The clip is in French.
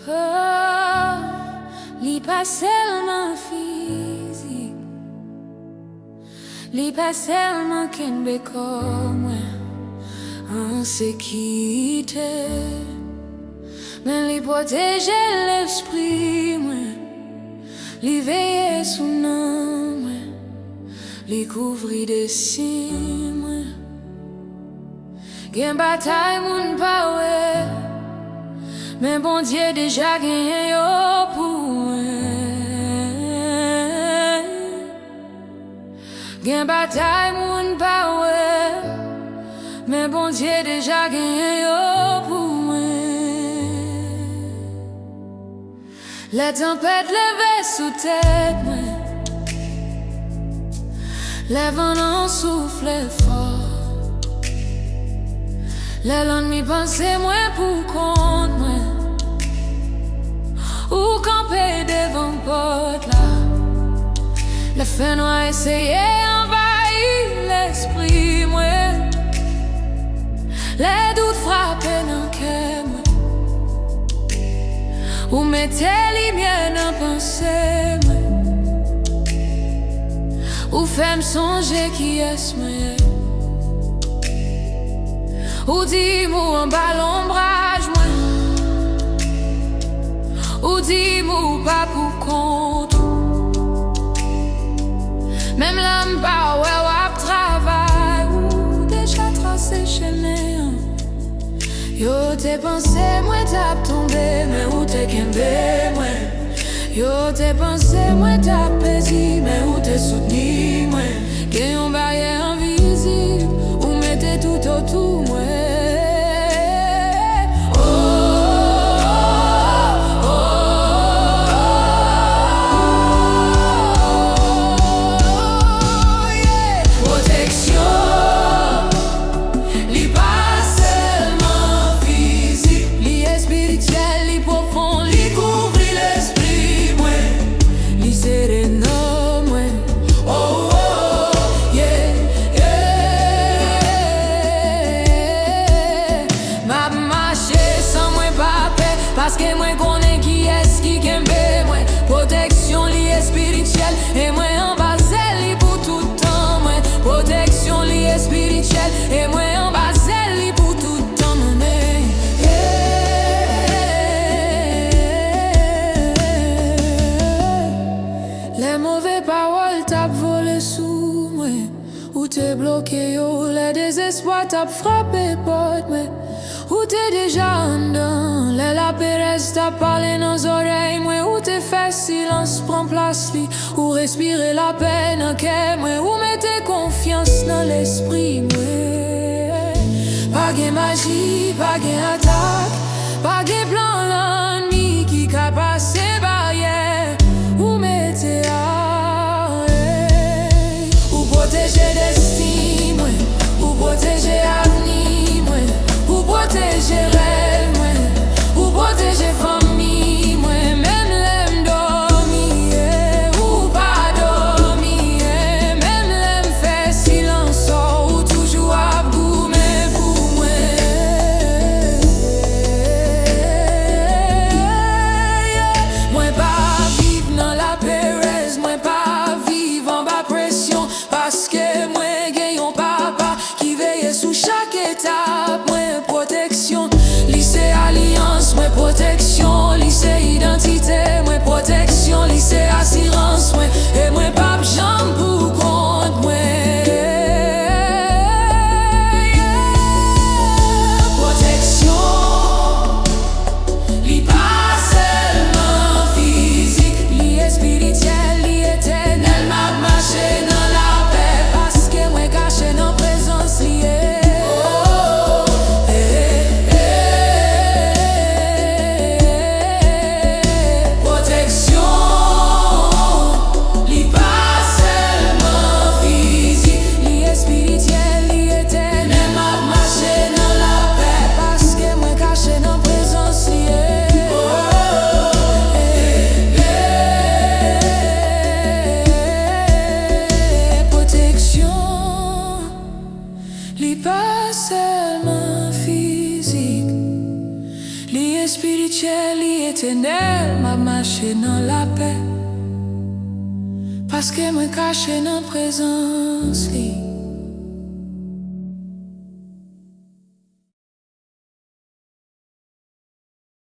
Oh, li pas seulement physique, li pas seulement qu'un comme en sécurité, mais li protéger l'esprit, li veiller sous nous, li couvrir des signes. Gen bataille moun pa wè, mais bon Dieu déjà gagné yo pour moi. Gen bataille moun pa wè, mais bon Dieu déjà gagné yo pour moi. La tempête levée sous tête moi, le vent en souffle fort. L'ennemi pensait moins pour compte moi, ou camper devant porte là. Le feu noir essayait envahir l'esprit moi, les doutes frappaient dans le cœur moi, ou mettez lumière dans pensée moi, ou fait me songer qui est moi. Ou dis-moi en bas l'ombrage moi, ou dis-moi pas pour compte. Même l'âme pas ouais wap travail, ou déjà tracé chemin. Yo t'es pensé moi t'as tombé, mais ou t'es kembe moi. Yo t'es pensé moi t'as pési, mais ou t'es soutenu moi. Qu'est yon barrière invisible, ou mettez tout autour moi. Parce que moi connais qui est-ce qui kembe moi. Protection li spirituelle, et moi en base li pour tout temps moi. Protection li spirituelle, et moi en base li pour tout temps mon Les mauvais paroles t'a volé sous moi, ou t'es bloqué yo, les désespoirs t'a frappé porte moi. Ou t'es déjà en dedans, la Pérez t'a parlé dans les oreilles, moi. Ou t'es fait silence, prends place li, ou respirer la peine en cœur, moi. Ou mettez confiance dans l'esprit, moi. Pas de magie, pas de attaque, pas de plan l'ennemi qui a passé barrière. Ou mettez à ou protéger destin, moi. Ou protéger avenir, moi. Ou protéger rêve, moi. Ou protéger famille, moi. Même l'aime dormir, ou pas dormir. Même l'aime faire silence, ou toujours à goumer pour moi. Moi pas vivre dans la Pérez, moi pas vivre en bas pression. Parce que moi gagne un papa qui veille sous chaque étape. Protection, lycée alliance, moi protection, lycée identité, moi protection, lycée assurance, moi et moi pas jambe pour compte, moi. Protection, li pas seulement physique, li spirituel, li éternel, m'a marché dans la paix, parce que moi caché dans présence liée. spirituel et éternel, m'a marché dans la paix. Parce que me caché dans présence li.